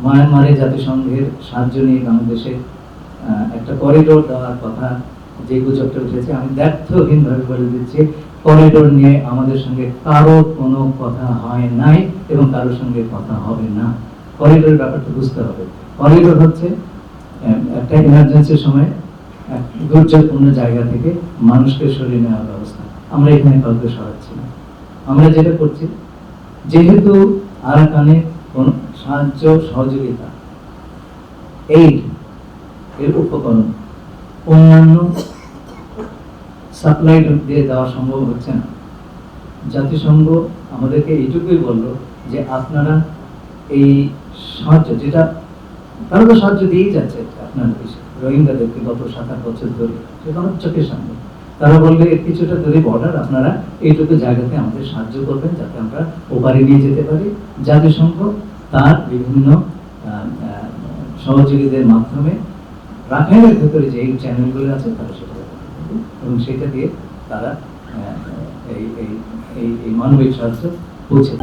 মায়ানমারে জাতিসংঘের সাহায্য নিয়ে বাংলাদেশে একটা করিডোর দেওয়ার কথা যে গুজবটা উঠেছে, আমি ব্যর্থহীনভাবে বলে দিচ্ছি, করিডোর নিয়ে আমাদের সঙ্গে কারো কোনো কথা হয় নাই এবং কারোর সঙ্গে কথা হবে না। করিডোরের ব্যাপারটা বুঝতে হবে। করিডোর হচ্ছে একটা ইমার্জেন্সির সময় দুর্যোগপূর্ণ জায়গা থেকে মানুষকে সরিয়ে নেওয়ার ব্যবস্থা। আমরা এখানে কাউকে সরাচ্ছি না। আমরা যেটা করছি, যেহেতু আরাকানে কোন সাহায্য সহযোগিতা এইড এর উপকরণ অন্যান্য সাপ্লাই দিয়ে দেওয়া সম্ভব হচ্ছে না, জাতিসংঘ আমাদেরকে এইটুকুই বললো যে আপনারা এই সাহায্য, যেটা তারা তো সাহায্য দিয়েই যাচ্ছে আপনার রোহিঙ্গাদেরকে গত 7-8 বছর ধরে, সেটা চোখের সামনে। তারা বলবে কিছুটা যদি বর্ডার আপনারা এইটুকু জায়গাতে আমাদের সাহায্য করবেন যাতে আমরা ওপারে নিয়ে যেতে পারি। জাতিসংঘ তার বিভিন্ন সহযোগীদের মাধ্যমে রাখাইনের ভেতরে যে চ্যানেলগুলো আছে তারা সেটা এবং সেটা দিয়ে তারা এই মানবিক সাহায্য পৌঁছে